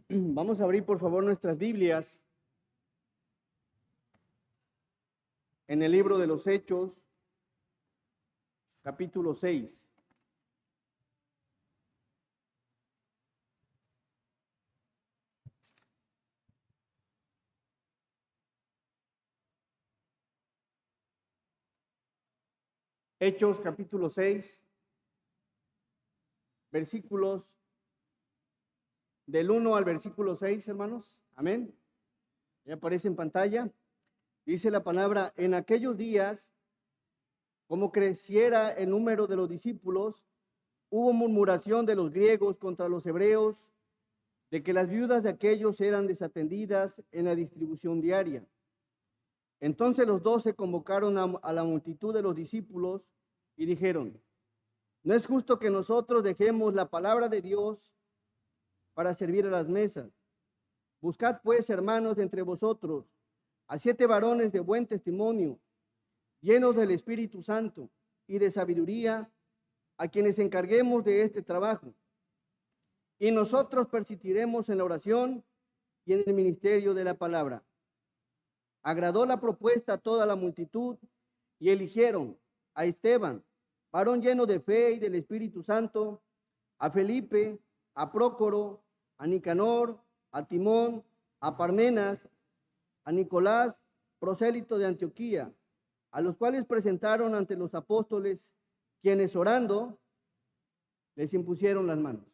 Vamos a abrir por favor nuestras Biblias en el libro de los Hechos, capítulo 6. Hechos, capítulo 6, versículos del 1 al versículo 6, hermanos. Amén. Ya aparece en pantalla. Dice la palabra: en aquellos días, como creciera el número de los discípulos, hubo murmuración de los griegos contra los hebreos, de que las viudas de aquellos eran desatendidas en la distribución diaria. Entonces los 12 convocaron a la multitud de los discípulos y dijeron: no es justo que nosotros dejemos la palabra de Dios para servir a las mesas. Buscad pues, hermanos, entre vosotros a 7 varones de buen testimonio, llenos del Espíritu Santo y de sabiduría, a quienes encarguemos de este trabajo. Y nosotros persistiremos en la oración y en el ministerio de la palabra. Agradó la propuesta a toda la multitud y eligieron a Esteban, varón lleno de fe y del Espíritu Santo, a Felipe, a Prócoro, a Nicanor, a Timón, a Parmenas, a Nicolás, prosélito de Antioquía, a los cuales presentaron ante los apóstoles, quienes orando les impusieron las manos.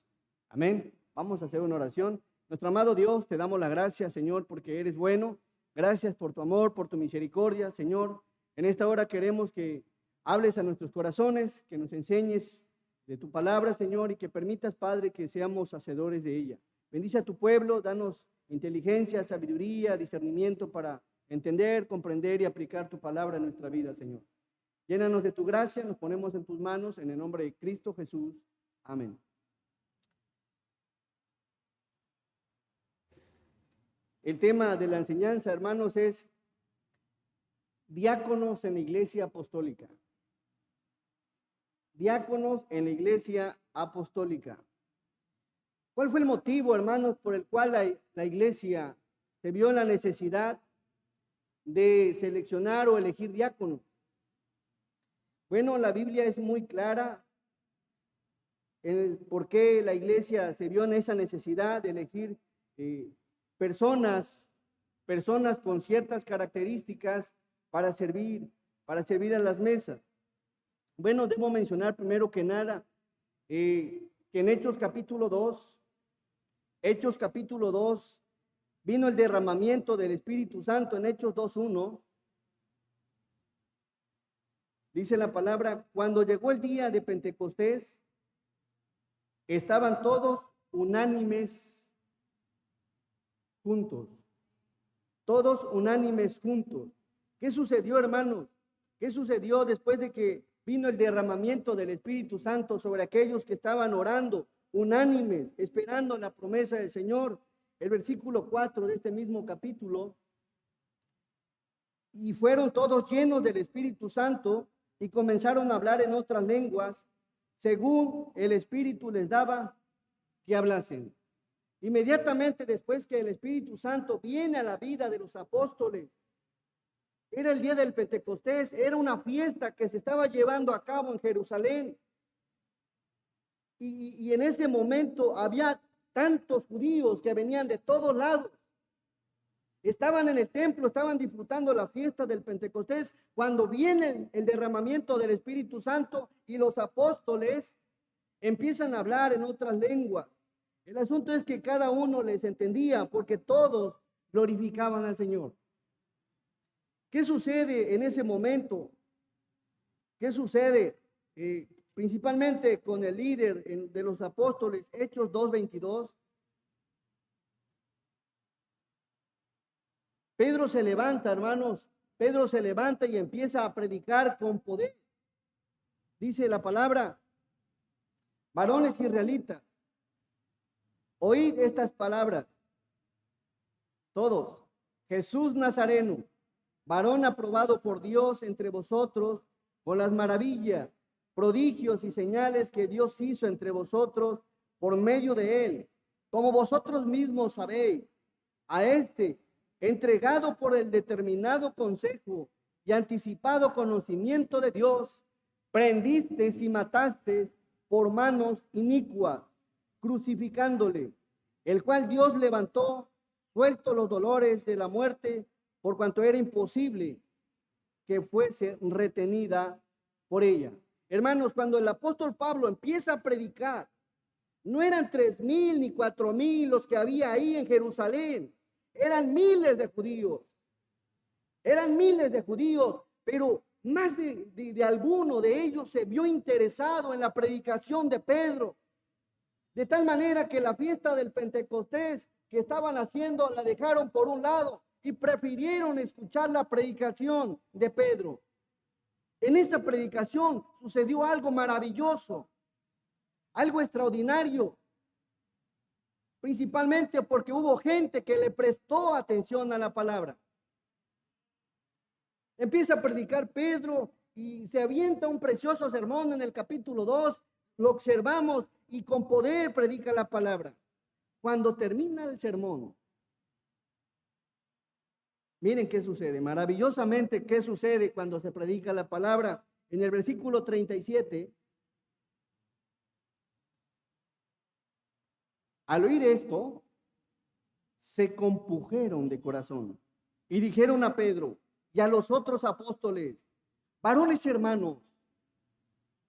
Amén. Vamos a hacer una oración. Nuestro amado Dios, te damos las gracias, Señor, porque eres bueno. Gracias por tu amor, por tu misericordia, Señor. En esta hora queremos que hables a nuestros corazones, que nos enseñes de tu palabra, Señor, y que permitas, Padre, que seamos hacedores de ella. Bendice a tu pueblo, danos inteligencia, sabiduría, discernimiento para entender, comprender y aplicar tu palabra en nuestra vida, Señor. Llénanos de tu gracia, nos ponemos en tus manos, en el nombre de Cristo Jesús. Amén. El tema de la enseñanza, hermanos, es diáconos en la iglesia apostólica. Diáconos en la iglesia apostólica. ¿Cuál fue el motivo, hermanos, por el cual la iglesia se vio en la necesidad de seleccionar o elegir diáconos? Bueno, la Biblia es muy clara en el por qué la iglesia se vio en esa necesidad de elegir personas con ciertas características para servir a las mesas. Bueno, debo mencionar primero que nada que en Hechos capítulo 2, vino el derramamiento del Espíritu Santo en Hechos 2:1. Dice la palabra: cuando llegó el día de Pentecostés, estaban todos unánimes juntos. Todos unánimes juntos. ¿Qué sucedió, hermanos? ¿Qué sucedió después de que vino el derramamiento del Espíritu Santo sobre aquellos que estaban orando, unánimes, esperando la promesa del Señor? El versículo 4 de este mismo capítulo: y fueron todos llenos del Espíritu Santo y comenzaron a hablar en otras lenguas, según el Espíritu les daba que hablasen. Inmediatamente después que el Espíritu Santo viene a la vida de los apóstoles, era el día del Pentecostés, era una fiesta que se estaba llevando a cabo en Jerusalén. Y en ese momento había tantos judíos que venían de todos lados. Estaban en el templo, estaban disfrutando la fiesta del Pentecostés, cuando viene el derramamiento del Espíritu Santo y los apóstoles empiezan a hablar en otras lenguas. El asunto es que cada uno les entendía porque todos glorificaban al Señor. ¿Qué sucede en ese momento? ¿Qué sucede principalmente con el líder de los apóstoles? Hechos 2:22. Pedro se levanta, hermanos. Pedro se levanta y empieza a predicar con poder. Dice la palabra: varones israelitas, oíd estas palabras, todos. Jesús Nazareno, varón aprobado por Dios entre vosotros, con las maravillas, prodigios y señales que Dios hizo entre vosotros por medio de él, como vosotros mismos sabéis, a este, entregado por el determinado consejo y anticipado conocimiento de Dios, prendisteis y matasteis por manos inicuas, crucificándole, el cual Dios levantó, suelto los dolores de la muerte, por cuanto era imposible que fuese retenida por ella. Hermanos, cuando el apóstol Pablo empieza a predicar, no eran 3,000 ni 4,000 los que había ahí en Jerusalén, eran miles de judíos. Eran miles de judíos, pero más de alguno de ellos se vio interesado en la predicación de Pedro. De tal manera que la fiesta del Pentecostés que estaban haciendo la dejaron por un lado y prefirieron escuchar la predicación de Pedro. En esa predicación sucedió algo maravilloso, algo extraordinario, principalmente porque hubo gente que le prestó atención a la palabra. Empieza a predicar Pedro y se avienta un precioso sermón en el capítulo 2, lo observamos y con poder predica la palabra. Cuando termina el sermón, miren qué sucede, maravillosamente qué sucede cuando se predica la palabra. En el versículo 37, al oír esto, se compujeron de corazón y dijeron a Pedro y a los otros apóstoles: varones hermanos,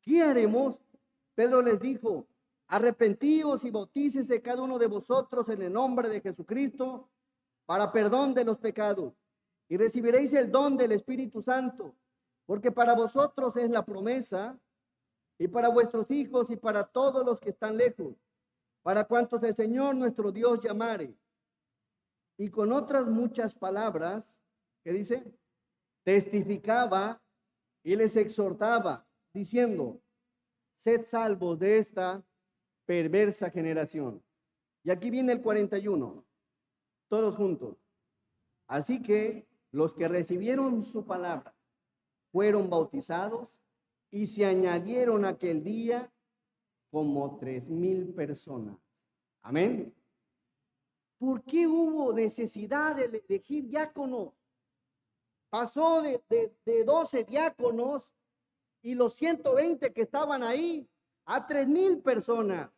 ¿qué haremos? Pedro les dijo: arrepentíos y bautícese cada uno de vosotros en el nombre de Jesucristo para perdón de los pecados, y recibiréis el don del Espíritu Santo, porque para vosotros es la promesa, y para vuestros hijos y para todos los que están lejos, para cuantos el Señor nuestro Dios llamare. Y con otras muchas palabras, ¿qué dice? Testificaba y les exhortaba, diciendo: sed salvos de esta perversa generación. Y aquí viene el 41, todos juntos. Así que los que recibieron su palabra fueron bautizados y se añadieron aquel día como 3,000 personas. Amén. ¿Por qué hubo necesidad de elegir diáconos? Pasó de 12 diáconos y los 120 que estaban ahí a 3,000 personas.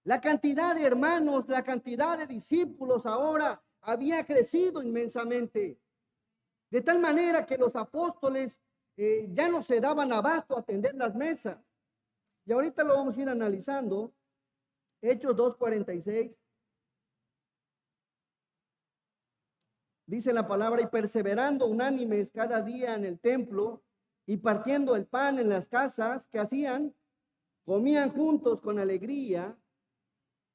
La cantidad de hermanos, la cantidad de discípulos ahora había crecido inmensamente. De tal manera que los apóstoles ya no se daban abasto a atender las mesas. Y ahorita lo vamos a ir analizando. Hechos 2:46. Dice la palabra: y perseverando unánimes cada día en el templo y partiendo el pan en las casas, ¿qué hacían? Comían juntos con alegría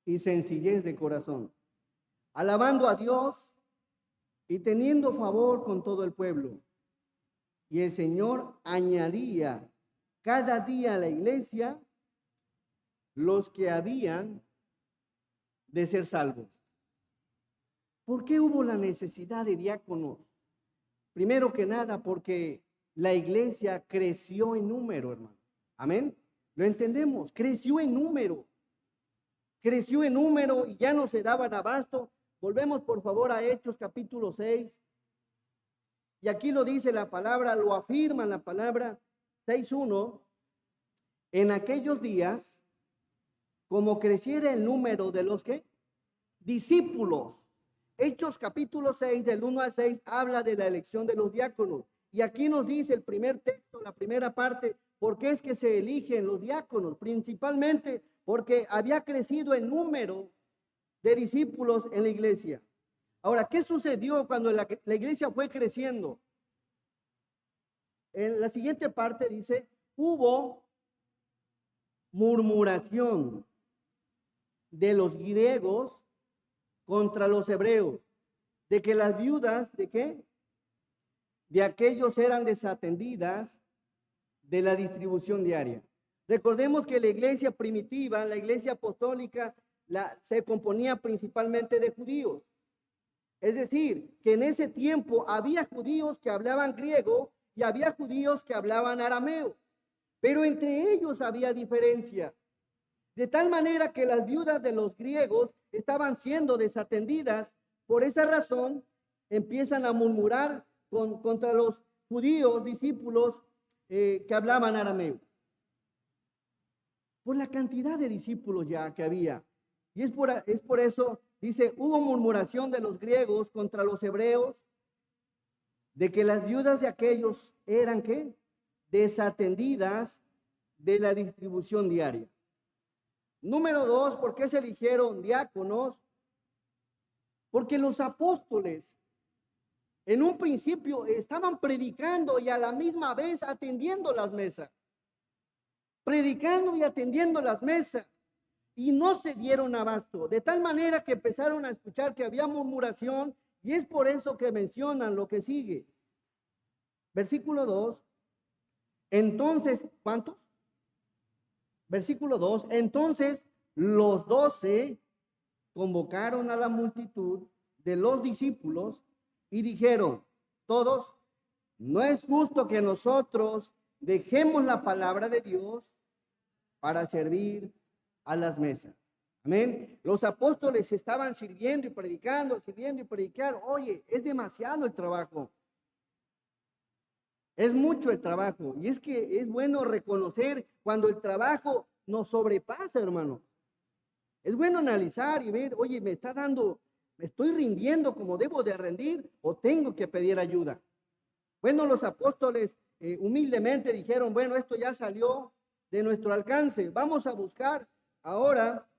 y sencillez de corazón, alabando a Dios y teniendo favor con todo el pueblo. Y el Señor añadía cada día a la iglesia los que habían de ser salvos. ¿Por qué hubo la necesidad de diáconos? Primero que nada, porque la iglesia creció en número, hermano. Amén. Lo entendemos, creció en número. Creció en número y ya no se daban abasto. Volvemos por favor a Hechos capítulo 6. Y aquí lo dice la palabra, lo afirma la palabra 6:1. En aquellos días, como creciera el número de los que discípulos. Hechos capítulo 6, del 1 al 6, habla de la elección de los diáconos. Y aquí nos dice el primer texto, la primera parte, ¿por qué es que se eligen los diáconos? Principalmente porque había crecido el número de discípulos en la iglesia. Ahora, ¿qué sucedió cuando la iglesia fue creciendo? En la siguiente parte dice: hubo murmuración de los griegos contra los hebreos, de que las viudas, ¿de qué? De aquellos eran desatendidas de la distribución diaria. Recordemos que la iglesia primitiva, la iglesia apostólica, se componía principalmente de judíos. Es decir, que en ese tiempo había judíos que hablaban griego y había judíos que hablaban arameo, pero entre ellos había diferencia. De tal manera que las viudas de los griegos estaban siendo desatendidas. Por esa razón empiezan a murmurar contra los judíos, discípulos que hablaban arameo. Por la cantidad de discípulos ya que había. Y es por eso, dice, hubo murmuración de los griegos contra los hebreos, de que las viudas de aquellos eran, ¿qué? Desatendidas de la distribución diaria. Número 2, ¿por qué se eligieron diáconos? Porque los apóstoles en un principio estaban predicando y a la misma vez atendiendo las mesas. Predicando y atendiendo las mesas. Y no se dieron abasto, de tal manera que empezaron a escuchar que había murmuración, y es por eso que mencionan lo que sigue. Versículo 2. Entonces, ¿cuántos? Versículo 2. Entonces los 12 convocaron a la multitud de los discípulos y dijeron, todos, no es justo que nosotros dejemos la palabra de Dios para servir a las mesas. Amén. Los apóstoles estaban sirviendo y predicando, sirviendo y predicar. Oye, es demasiado el trabajo. Es mucho el trabajo. Y es que es bueno reconocer cuando el trabajo nos sobrepasa, hermano. Es bueno analizar y ver, oye, me estoy rindiendo como debo de rendir o tengo que pedir ayuda. Bueno, los apóstoles humildemente dijeron, bueno, esto ya salió de nuestro alcance. Vamos a buscar. Ahora,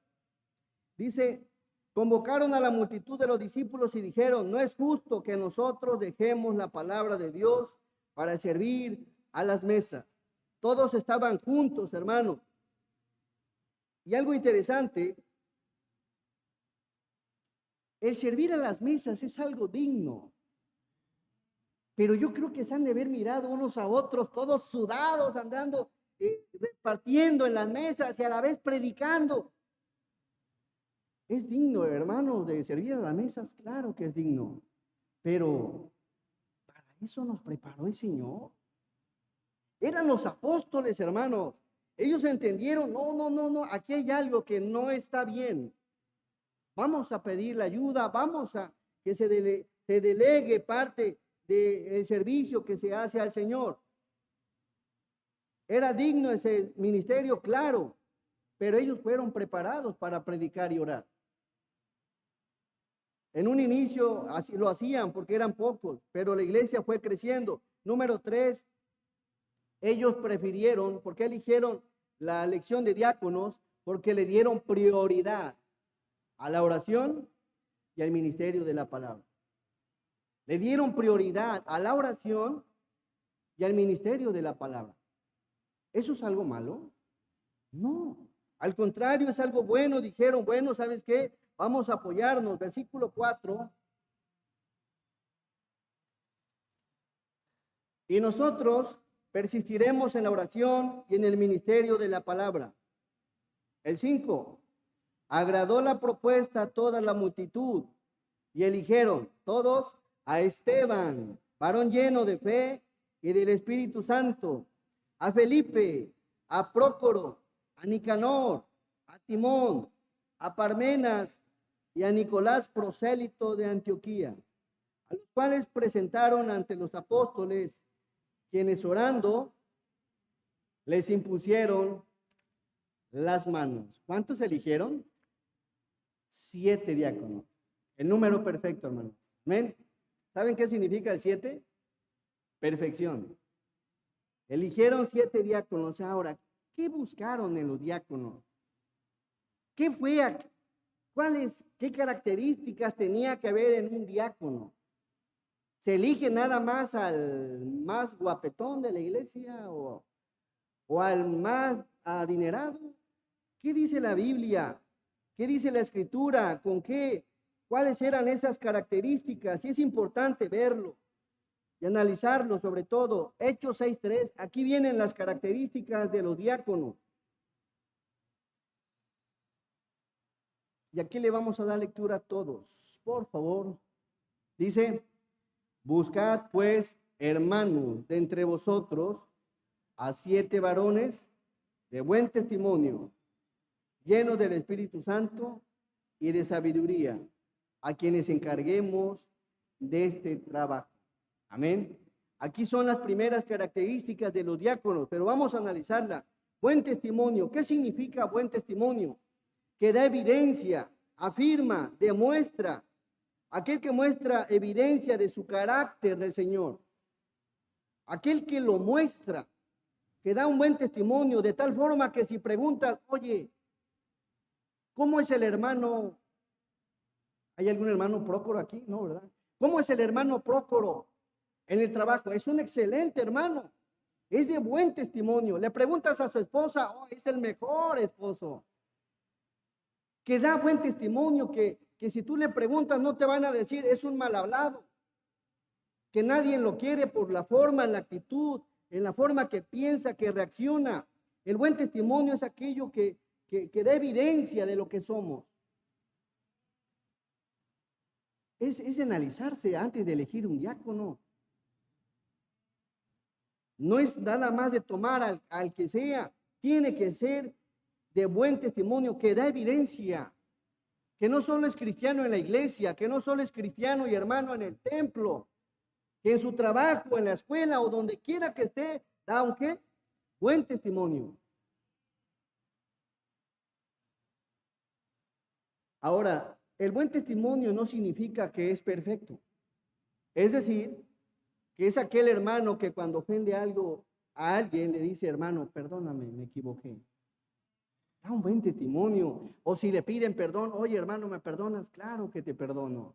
dice, convocaron a la multitud de los discípulos y dijeron, no es justo que nosotros dejemos la palabra de Dios para servir a las mesas. Todos estaban juntos, hermano. Y algo interesante, el servir a las mesas es algo digno. Pero yo creo que se han de haber mirado unos a otros, todos sudados, andando, repartiendo en las mesas y a la vez predicando. Es digno, hermanos, de servir a las mesas, claro que es digno. Pero para eso nos preparó el Señor. Eran los apóstoles, hermanos. Ellos entendieron, no, aquí hay algo que no está bien. Vamos a pedir la ayuda, vamos a que se delegue parte del servicio que se hace al Señor. Era digno ese ministerio, claro, pero ellos fueron preparados para predicar y orar. En un inicio así lo hacían porque eran pocos, pero la iglesia fue creciendo. Número 3, ellos prefirieron, ¿por qué eligieron la elección de diáconos? Porque le dieron prioridad a la oración y al ministerio de la palabra. Le dieron prioridad a la oración y al ministerio de la palabra. ¿Eso es algo malo? No, al contrario, es algo bueno. Dijeron, bueno, ¿sabes qué? Vamos a apoyarnos. Versículo 4. Y nosotros persistiremos en la oración y en el ministerio de la palabra. El 5. Agradó la propuesta a toda la multitud y eligieron todos a Esteban, varón lleno de fe y del Espíritu Santo, a Felipe, a Prócoro, a Nicanor, a Timón, a Parmenas y a Nicolás, prosélito de Antioquía, a los cuales presentaron ante los apóstoles, quienes orando les impusieron las manos. ¿Cuántos eligieron? 7 diáconos. El número perfecto, hermano. ¿Amén? ¿Saben qué significa el 7? Perfección. Eligieron 7 diáconos. Ahora, ¿qué buscaron en los diáconos? ¿Qué fue? ¿Qué características tenía que haber en un diácono? ¿Se elige nada más al más guapetón de la iglesia o al más adinerado? ¿Qué dice la Biblia? ¿Qué dice la Escritura? ¿Cuáles eran esas características? Y es importante verlo y analizarlo, sobre todo. Hechos 6:3, aquí vienen las características de los diáconos. Y aquí le vamos a dar lectura a todos, por favor. Dice, buscad pues, hermanos, de entre vosotros a 7 varones de buen testimonio, llenos del Espíritu Santo y de sabiduría, a quienes encarguemos de este trabajo. Amén. Aquí son las primeras características de los diáconos, pero vamos a analizarla. Buen testimonio. ¿Qué significa buen testimonio? Que da evidencia, afirma, demuestra. Aquel que muestra evidencia de su carácter del Señor. Aquel que lo muestra, que da un buen testimonio, de tal forma que si preguntas, oye, ¿cómo es el hermano? ¿Hay algún hermano Prócoro aquí? No, ¿verdad? ¿Cómo es el hermano Prócoro en el trabajo? Es un excelente hermano. Es de buen testimonio. Le preguntas a su esposa, oh, es el mejor esposo. Que da buen testimonio, que si tú le preguntas no te van a decir, es un mal hablado. Que nadie lo quiere por la forma, la actitud, en la forma que piensa, que reacciona. El buen testimonio es aquello que da evidencia de lo que somos. Es analizarse antes de elegir un diácono. No es nada más de tomar al que sea. Tiene que ser de buen testimonio, que da evidencia. Que no solo es cristiano en la iglesia, que no solo es cristiano y hermano en el templo, que en su trabajo, en la escuela o donde quiera que esté, da un ¿qué? Buen testimonio. Ahora, el buen testimonio no significa que es perfecto. Es decir, que es aquel hermano que cuando ofende algo a alguien le dice, hermano, perdóname, me equivoqué. Da un buen testimonio. O si le piden perdón, oye, hermano, ¿me perdonas? Claro que te perdono.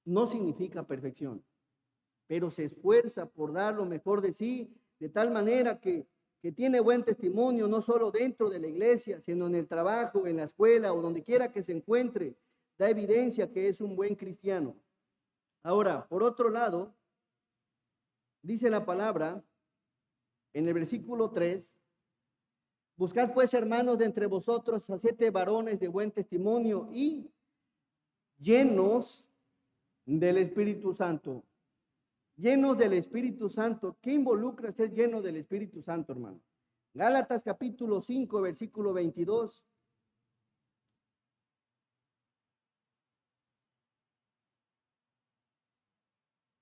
No significa perfección, pero se esfuerza por dar lo mejor de sí, de tal manera que tiene buen testimonio, no solo dentro de la iglesia, sino en el trabajo, en la escuela o donde quiera que se encuentre, da evidencia que es un buen cristiano. Ahora, por otro lado, dice la palabra en el versículo 3, buscad pues, hermanos, de entre vosotros a 7 varones de buen testimonio y llenos del Espíritu Santo. Llenos del Espíritu Santo. ¿Qué involucra ser lleno del Espíritu Santo, hermano? Gálatas capítulo 5, versículo 22.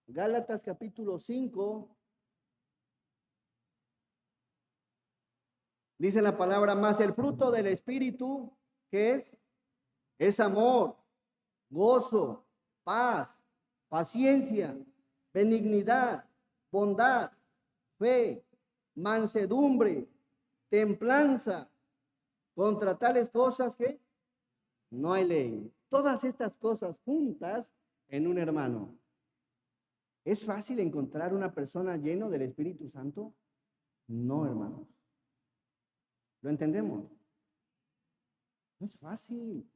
Gálatas capítulo 5. Dice la palabra, más el fruto del Espíritu, ¿qué es? Es amor, gozo, paz, paciencia, benignidad, bondad, fe, mansedumbre, templanza. Contra tales cosas que no hay ley. Todas estas cosas juntas en un hermano. ¿Es fácil encontrar una persona lleno del Espíritu Santo? No, hermanos. ¿Lo entendemos? No es fácil.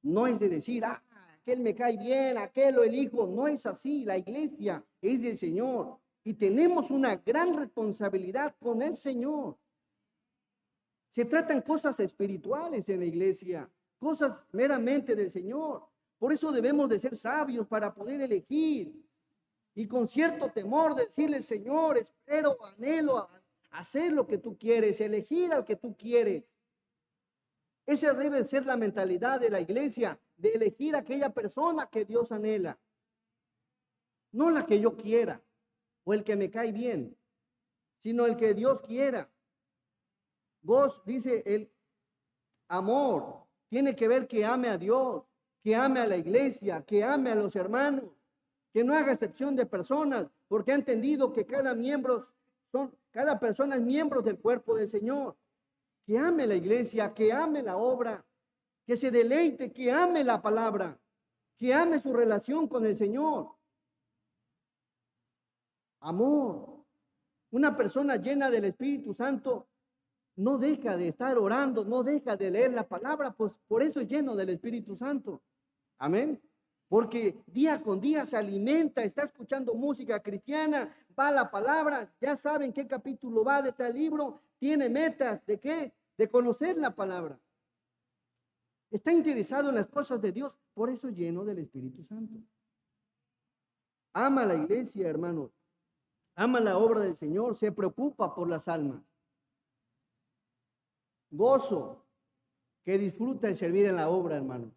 No es de decir, aquel me cae bien, aquel lo elijo. No es así. La iglesia es del Señor. Y tenemos una gran responsabilidad con el Señor. Se tratan cosas espirituales en la iglesia, cosas meramente del Señor. Por eso debemos de ser sabios para poder elegir y con cierto temor decirle, Señor, espero, anhelo hacer lo que tú quieres, elegir al que tú quieres. Esa debe ser la mentalidad de la iglesia, de elegir a aquella persona que Dios anhela. No la que yo quiera o el que me cae bien, sino el que Dios quiera. Vos, dice el amor, tiene que ver que ame a Dios, que ame a la iglesia, que ame a los hermanos, que no haga excepción de personas, porque ha entendido que cada persona es miembro del cuerpo del Señor. Que ame la iglesia, que ame la obra, que se deleite, que ame la palabra, que ame su relación con el Señor. Amor. Una persona llena del Espíritu Santo no deja de estar orando, no deja de leer la palabra, pues por eso es lleno del Espíritu Santo. Amén. Porque día con día se alimenta, está escuchando música cristiana, va a la palabra, ya saben qué capítulo va de tal libro, tiene metas de qué, de conocer la palabra. Está interesado en las cosas de Dios, por eso es lleno del Espíritu Santo. Ama la iglesia, hermanos. Ama la obra del Señor, se preocupa por las almas. gozo, que disfruta el servir en la obra, hermanos.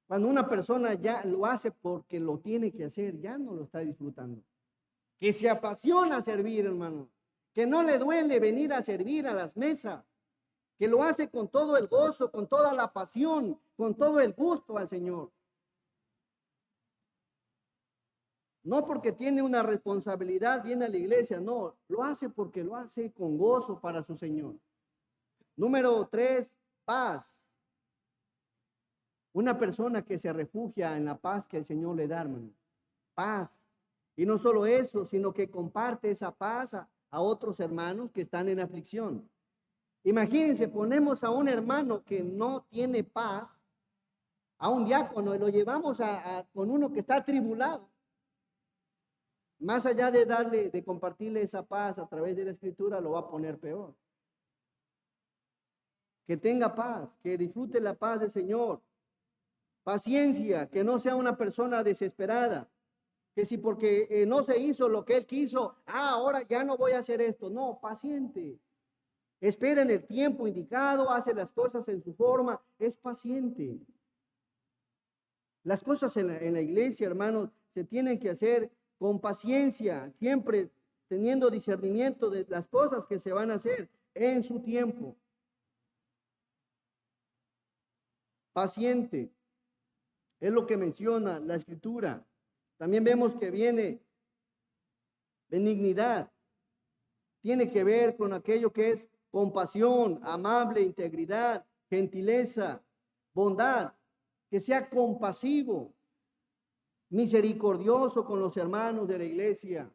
Cuando una persona ya lo hace porque lo tiene que hacer, ya no lo está disfrutando. Que se apasiona a servir, hermano. Que no le duele venir a servir a las mesas. Que lo hace con todo el gozo, con toda la pasión, con todo el gusto al Señor. No porque tiene una responsabilidad, viene a la iglesia, no. Lo hace porque lo hace con gozo para su Señor. Número 3, paz. Una persona que se refugia en la paz que el Señor le da, hermano. Paz. Y no solo eso, sino que comparte esa paz a otros hermanos que están en aflicción. Imagínense, ponemos a un hermano que no tiene paz, a un diácono, y lo llevamos con uno que está atribulado. Más allá de compartirle esa paz a través de la Escritura, lo va a poner peor. Que tenga paz, que disfrute la paz del Señor. Paciencia, que no sea una persona desesperada. Que si porque no se hizo lo que él quiso, ahora ya no voy a hacer esto. No, paciente. Espera en el tiempo indicado, hace las cosas en su forma, es paciente. Las cosas en la iglesia, hermanos, se tienen que hacer con paciencia, siempre teniendo discernimiento de las cosas que se van a hacer en su tiempo. Paciente, es lo que menciona la Escritura. También vemos que viene benignidad. Tiene que ver con aquello que es compasión, amable, integridad, gentileza, bondad, que sea compasivo, misericordioso con los hermanos de la iglesia.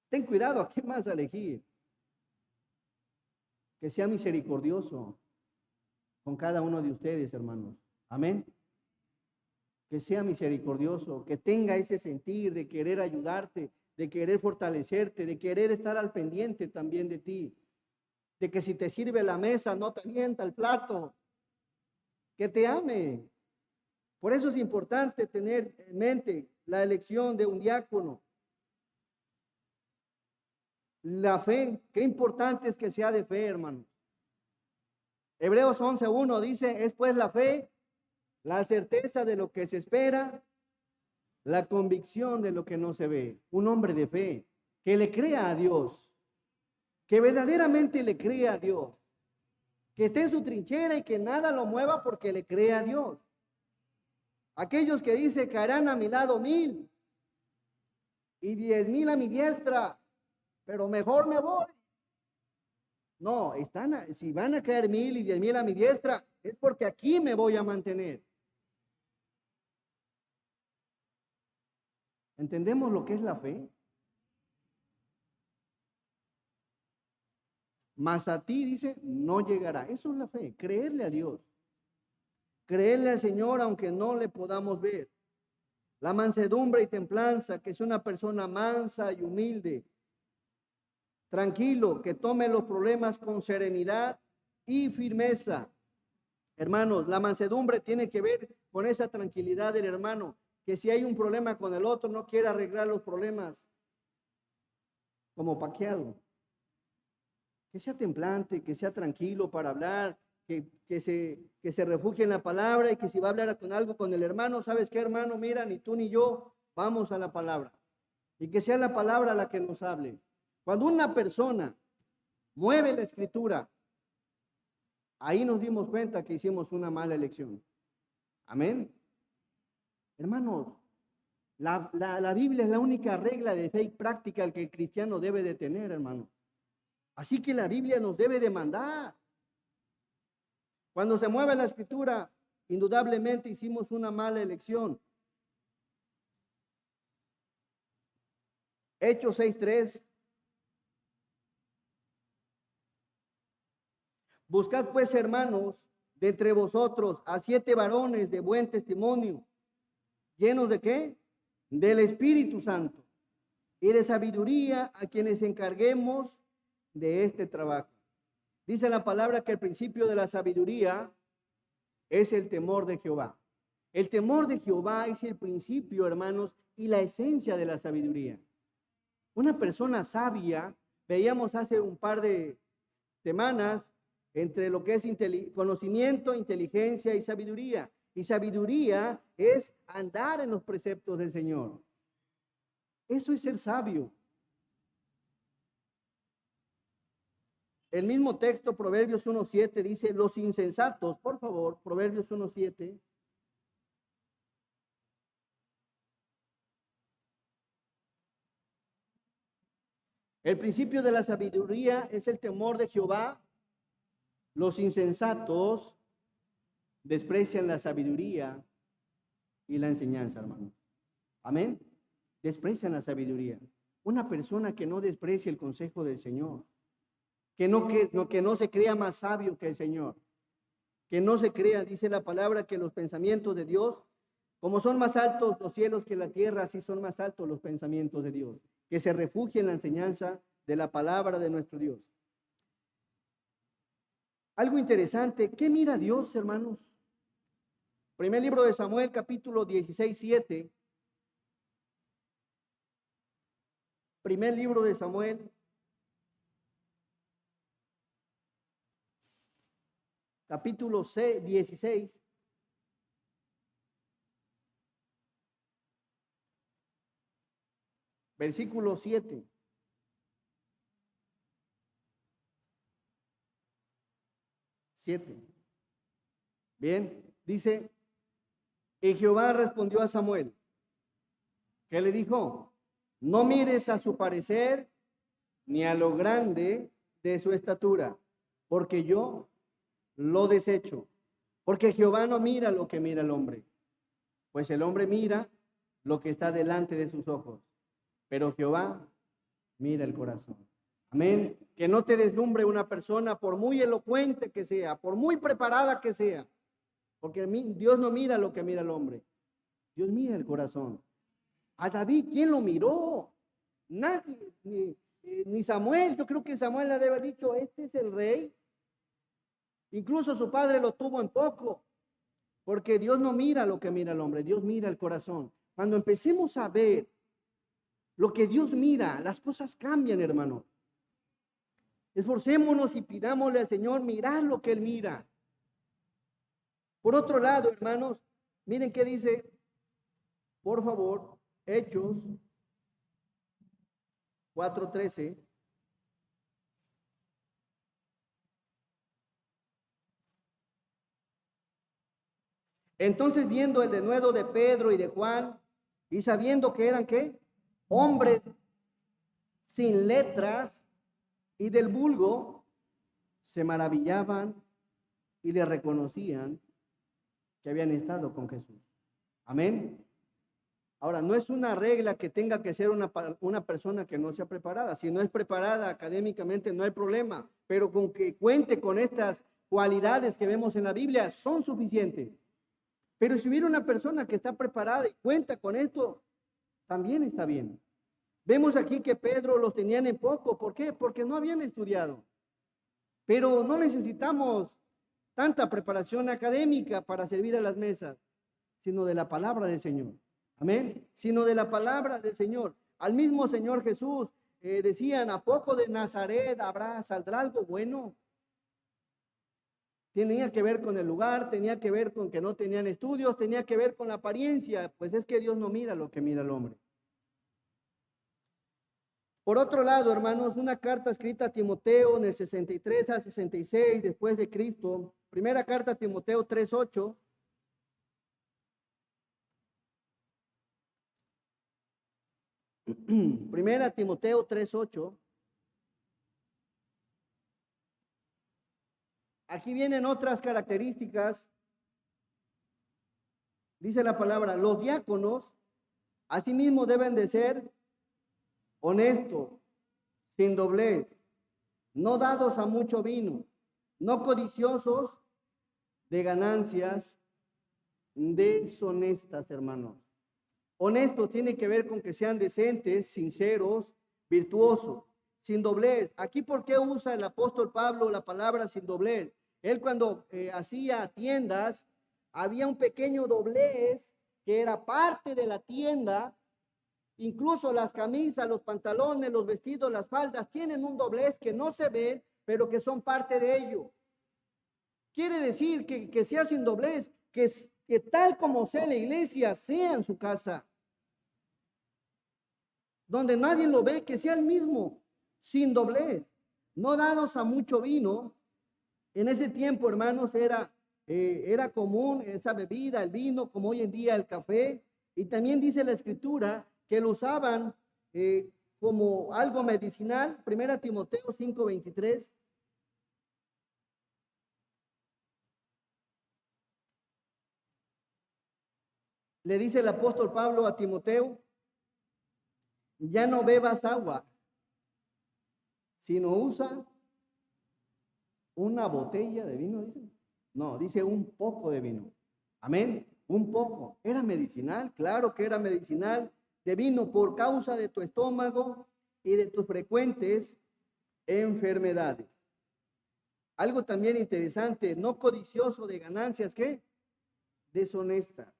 Ten cuidado, ¿a qué más elegir? Que sea misericordioso con cada uno de ustedes, hermanos. Amén. Que sea misericordioso, que tenga ese sentir de querer ayudarte, de querer fortalecerte, de querer estar al pendiente también de ti, de que si te sirve la mesa no te avienta el plato, que te ame. Por eso es importante tener en mente la elección de un diácono. La fe, qué importante es que sea de fe, hermano. Hebreos 11:1 dice, es pues la fe, la certeza de lo que se espera, la convicción de lo que no se ve. Un hombre de fe que le crea a Dios, que verdaderamente le crea a Dios, que esté en su trinchera y que nada lo mueva porque le crea a Dios. Aquellos que dicen caerán a mi lado 1000 y 10,000 a mi diestra, pero mejor me voy. No, si van a caer 1000 y 10,000 a mi diestra, es porque aquí me voy a mantener. ¿Entendemos lo que es la fe? Mas a ti, dice, no llegará. Eso es la fe, creerle a Dios. Creerle al Señor aunque no le podamos ver. La mansedumbre y templanza, que es una persona mansa y humilde. Tranquilo, que tome los problemas con serenidad y firmeza. Hermanos, la mansedumbre tiene que ver con esa tranquilidad del hermano, que si hay un problema con el otro, no quiere arreglar los problemas como paqueado. Que sea templante, que sea tranquilo para hablar, que se refugie en la palabra y que si va a hablar con algo con el hermano, ¿sabes qué, hermano? Mira, ni tú ni yo vamos a la palabra. Y que sea la palabra la que nos hable. Cuando una persona mueve la escritura, ahí nos dimos cuenta que hicimos una mala elección. Amén. Hermanos, la Biblia es la única regla de fe y práctica que el cristiano debe de tener, hermano. Así que la Biblia nos debe de mandar. Cuando se mueve la escritura, indudablemente hicimos una mala elección. Hechos 6:3. Buscad pues, hermanos, de entre vosotros a 7 varones de buen testimonio, llenos de ¿qué? Del Espíritu Santo y de sabiduría, a quienes encarguemos de este trabajo. Dice la palabra que el principio de la sabiduría es el temor de Jehová. El temor de Jehová es el principio, hermanos, y la esencia de la sabiduría. Una persona sabia, veíamos hace un par de semanas entre lo que es conocimiento, inteligencia y sabiduría. Y sabiduría es andar en los preceptos del Señor. Eso es ser sabio. El mismo texto, Proverbios 1:7, dice, los insensatos, por favor, Proverbios 1:7. El principio de la sabiduría es el temor de Jehová. Los insensatos desprecian la sabiduría y la enseñanza, hermano. Amén. Desprecian la sabiduría. Una persona que no desprecia el consejo del Señor, que no se crea más sabio que el Señor, que no se crea, dice la palabra, que los pensamientos de Dios, como son más altos los cielos que la tierra, así son más altos los pensamientos de Dios, que se refugie en la enseñanza de la palabra de nuestro Dios. Algo interesante, ¿qué mira Dios, hermanos? Primer libro de Samuel, capítulo 16:7. Primer libro de Samuel, capítulo 16. Versículo 7. Bien, dice, y Jehová respondió a Samuel, ¿qué le dijo? No mires a su parecer ni a lo grande de su estatura, porque yo lo desecho. Porque Jehová no mira lo que mira el hombre, pues el hombre mira lo que está delante de sus ojos, pero Jehová mira el corazón. Amén. Que no te deslumbre una persona por muy elocuente que sea, por muy preparada que sea, porque Dios no mira lo que mira el hombre, Dios mira el corazón. A David, ¿quién lo miró? Nadie, ni Samuel. Yo creo que Samuel le debe haber dicho, este es el rey. Incluso su padre lo tuvo en poco, porque Dios no mira lo que mira el hombre, Dios mira el corazón. Cuando empecemos a ver lo que Dios mira, las cosas cambian, hermano. Esforcémonos y pidámosle al Señor mirar lo que Él mira. Por otro lado, hermanos, miren qué dice, por favor, Hechos 4:13. Entonces, viendo el denuedo de Pedro y de Juan, y sabiendo que eran, ¿qué? Hombres sin letras y del vulgo, se maravillaban y le reconocían que habían estado con Jesús. Amén. Ahora, no es una regla que tenga que ser una persona que no sea preparada. Si no es preparada académicamente, no hay problema, pero con que cuente con estas cualidades que vemos en la Biblia, son suficientes. Pero si hubiera una persona que está preparada y cuenta con esto, también está bien. Vemos aquí que Pedro los tenían en poco. ¿Por qué? Porque no habían estudiado. Pero no necesitamos tanta preparación académica para servir a las mesas, sino de la palabra del Señor. Amén. Sino de la palabra del Señor. Al mismo Señor Jesús decían, ¿a poco de Nazaret saldrá algo bueno? Tenía que ver con el lugar, tenía que ver con que no tenían estudios, tenía que ver con la apariencia. Pues es que Dios no mira lo que mira el hombre. Por otro lado, hermanos, una carta escrita a Timoteo en el 63 al 66 después de Cristo. Primera carta a Timoteo 3:8. Primera Timoteo 3:8. Aquí vienen otras características. Dice la palabra, los diáconos asimismo deben de ser honestos, sin doblez, no dados a mucho vino, no codiciosos de ganancias deshonestas, hermanos. Honestos tiene que ver con que sean decentes, sinceros, virtuosos, sin doblez. Aquí, ¿por qué usa el apóstol Pablo la palabra sin doblez? Él cuando hacía tiendas, había un pequeño doblez que era parte de la tienda. Incluso las camisas, los pantalones, los vestidos, las faldas tienen un doblez que no se ve pero que son parte de ello. Quiere decir que sea sin doblez, que tal como sea la iglesia, sea en su casa, donde nadie lo ve, que sea el mismo, sin doblez, no dados a mucho vino. En ese tiempo, hermanos, era común esa bebida, el vino, como hoy en día el café, y también dice la escritura que lo usaban como algo medicinal. 1 Timoteo 5:23. Le dice el apóstol Pablo a Timoteo: ya no bebas agua, sino usa una botella de vino, dice. No, dice un poco de vino. Amén. Un poco. Era medicinal, claro que era medicinal de vino por causa de tu estómago y de tus frecuentes enfermedades. Algo también interesante, no codicioso de ganancias, ¿qué? Deshonestas.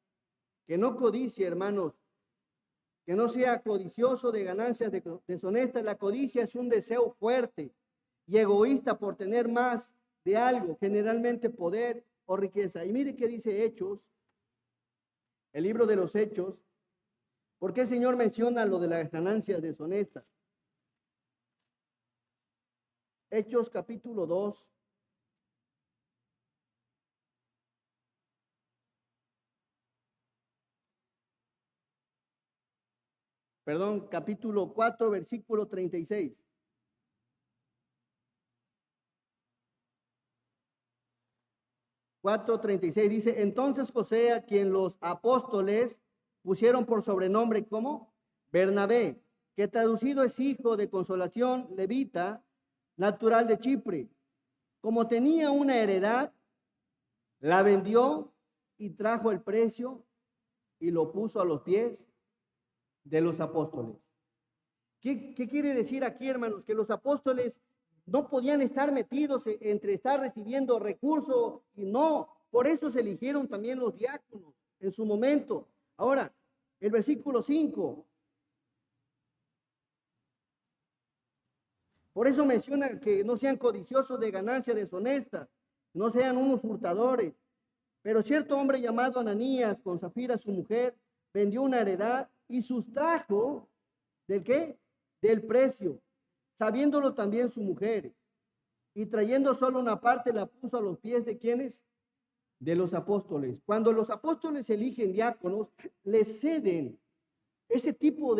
Que no codicie, hermanos, que no sea codicioso de ganancias deshonestas. La codicia es un deseo fuerte y egoísta por tener más de algo, generalmente poder o riqueza. Y mire qué dice Hechos, el libro de los Hechos. ¿Por qué el Señor menciona lo de las ganancias deshonestas? Hechos capítulo 2. Perdón, capítulo 4, versículo 36. 4:36 dice: entonces José, a quien los apóstoles pusieron por sobrenombre, ¿cómo? Bernabé, que traducido es hijo de consolación, levita, natural de Chipre. Como tenía una heredad, la vendió y trajo el precio y lo puso a los pies de los apóstoles. ¿Qué quiere decir aquí, hermanos? Que los apóstoles no podían estar metidos entre estar recibiendo recursos y no. Por eso se eligieron también los diáconos en su momento. Ahora, el versículo 5. Por eso menciona que no sean codiciosos de ganancias deshonestas, no sean unos hurtadores. Pero cierto hombre llamado Ananías, con Zafira su mujer, vendió una heredad y sustrajo, ¿del qué? Del precio, sabiéndolo también su mujer. Y trayendo solo una parte, la puso a los pies de ¿quiénes? De los apóstoles. Cuando los apóstoles eligen diáconos, les ceden ese tipo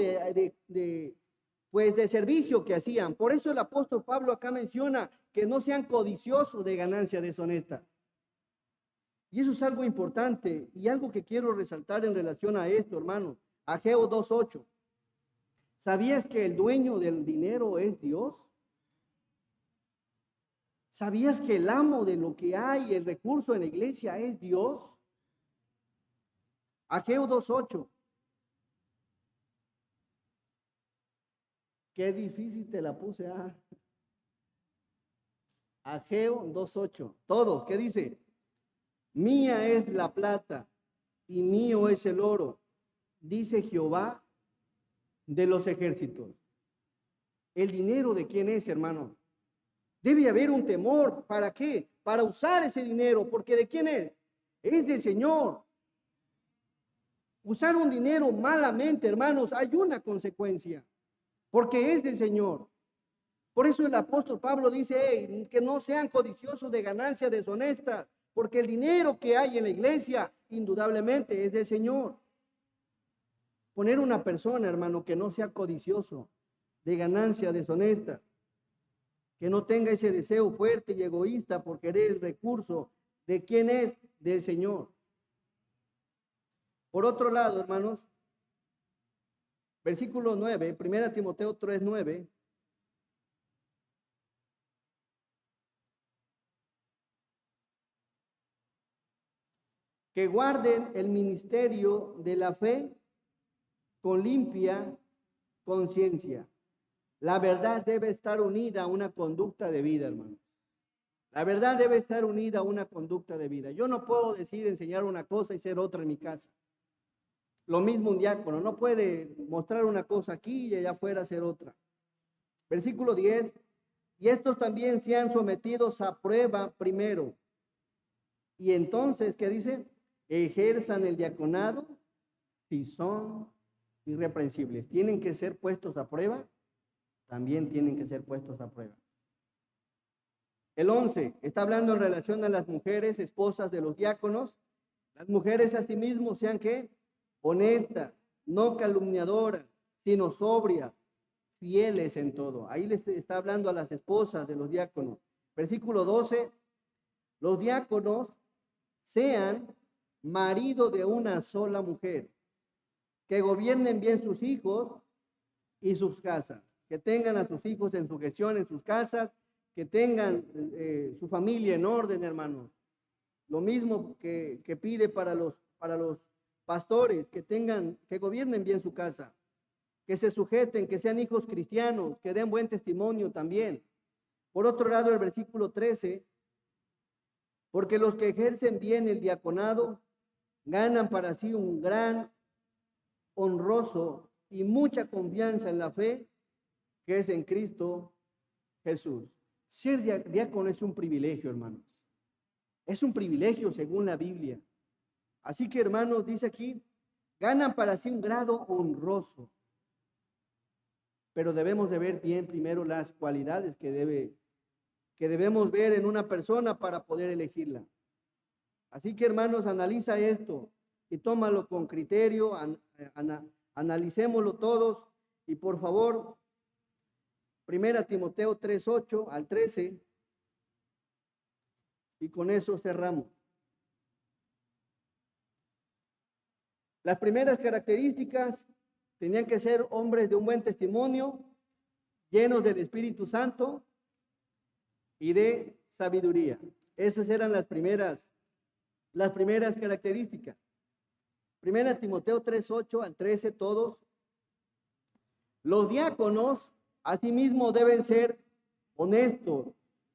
pues de servicio que hacían. Por eso el apóstol Pablo acá menciona que no sean codiciosos de ganancias deshonestas. Y eso es algo importante y algo que quiero resaltar en relación a esto, hermano. Ageo 2:8. ¿Sabías que el dueño del dinero es Dios? ¿Sabías que el amo de lo que hay, el recurso en la iglesia es Dios? Ageo 2:8. Qué difícil te la puse. Ageo 2:8. Todos, ¿qué dice? Mía es la plata y mío es el oro, dice Jehová de los ejércitos. ¿El dinero de quién es, hermano? Debe haber un temor. ¿Para qué? Para usar ese dinero. Porque ¿de quién es? Es del Señor. Usar un dinero malamente, hermanos, hay una consecuencia. Porque es del Señor. Por eso el apóstol Pablo dice: hey, que no sean codiciosos de ganancias deshonestas. Porque el dinero que hay en la iglesia, indudablemente, es del Señor. Poner una persona, hermano, que no sea codicioso de ganancias deshonestas, que no tenga ese deseo fuerte y egoísta por querer el recurso, ¿de quién es? Del Señor. Por otro lado, hermanos, versículo 9, 1 Timoteo 3:9. Que guarden el ministerio de la fe con limpia conciencia. La verdad debe estar unida a una conducta de vida, hermano. La verdad debe estar unida a una conducta de vida. Yo no puedo decir, enseñar una cosa y ser otra en mi casa. Lo mismo un diácono, no puede mostrar una cosa aquí y allá afuera hacer otra. Versículo 10, y estos también sean sometidos a prueba primero. Y entonces, ¿qué dice? Ejerzan el diaconado si son irreprensibles. Tienen que ser puestos a prueba, también tienen que ser puestos a prueba. El 11 está hablando en relación a las mujeres, esposas de los diáconos. Las mujeres asimismo sean ¿qué? Honestas, no calumniadoras, sino sobrias, fieles en todo. Ahí les está hablando a las esposas de los diáconos. Versículo 12, los diáconos sean marido de una sola mujer, que gobiernen bien sus hijos y sus casas, que tengan a sus hijos en sujeción en sus casas, que tengan su familia en orden, hermanos. Lo mismo que pide para los pastores, que gobiernen bien su casa, que se sujeten, que sean hijos cristianos, que den buen testimonio también. Por otro lado, el versículo 13, porque los que ejercen bien el diaconado ganan para sí un gran, honroso y mucha confianza en la fe que es en Cristo Jesús. Ser diácono es un privilegio, hermanos. Es un privilegio según la Biblia. Así que, hermanos, dice aquí, ganan para sí un grado honroso. Pero debemos de ver bien primero las cualidades que debemos ver en una persona para poder elegirla. Así que, hermanos, analiza esto y tómalo con criterio, analicémoslo todos y por favor, 1 Timoteo 3:8 al 13, y con eso cerramos. Las primeras características tenían que ser hombres de un buen testimonio, llenos del Espíritu Santo y de sabiduría. Esas eran las primeras características. 1 Timoteo 3:8 al 13, todos. Los diáconos, asimismo, deben ser honestos,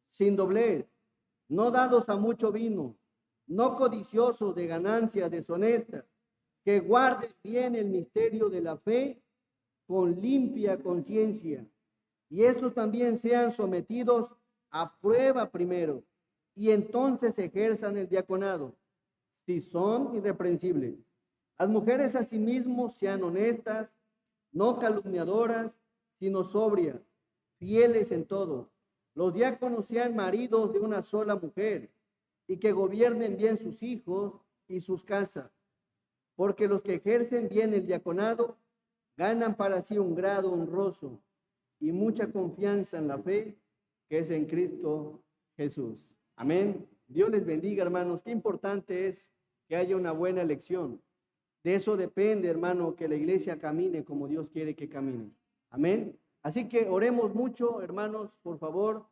sin doblez, no dados a mucho vino, no codiciosos de ganancias deshonestas, que guarden bien el misterio de la fe con limpia conciencia. Y estos también sean sometidos a prueba primero, y entonces ejerzan el diaconado, si son irreprensibles. Las mujeres asimismo sean honestas, no calumniadoras, sino sobrias, fieles en todo. Los diáconos sean maridos de una sola mujer, y que gobiernen bien sus hijos y sus casas, porque los que ejercen bien el diaconado ganan para sí un grado honroso y mucha confianza en la fe que es en Cristo Jesús. Amén. Dios les bendiga, hermanos. Qué importante es que haya una buena elección. De eso depende, hermano, que la iglesia camine como Dios quiere que camine. Amén. Así que oremos mucho, hermanos, por favor,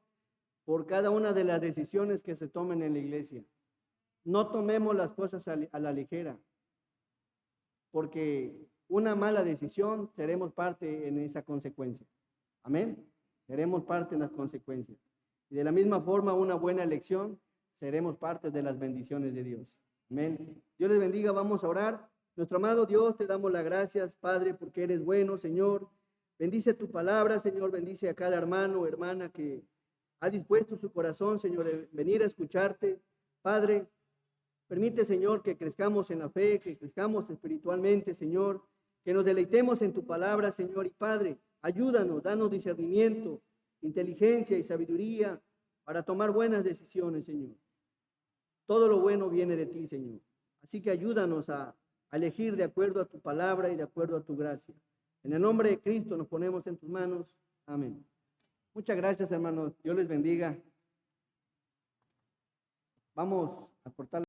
por cada una de las decisiones que se tomen en la iglesia. No tomemos las cosas a la ligera, porque una mala decisión seremos parte en esa consecuencia. Amén. Seremos parte en las consecuencias. Y de la misma forma, una buena elección, seremos parte de las bendiciones de Dios. Amén. Dios les bendiga. Vamos a orar. Nuestro amado Dios, te damos las gracias, Padre, porque eres bueno, Señor. Bendice tu palabra, Señor. Bendice a cada hermano o hermana que ha dispuesto su corazón, Señor, de venir a escucharte. Padre, permite, Señor, que crezcamos en la fe, que crezcamos espiritualmente, Señor, que nos deleitemos en tu palabra, Señor. Y Padre, ayúdanos, danos discernimiento, inteligencia y sabiduría para tomar buenas decisiones, Señor. Todo lo bueno viene de ti, Señor. Así que ayúdanos a elegir de acuerdo a tu palabra y de acuerdo a tu gracia. En el nombre de Cristo nos ponemos en tus manos. Amén. Muchas gracias, hermanos. Dios les bendiga. Vamos a cortar.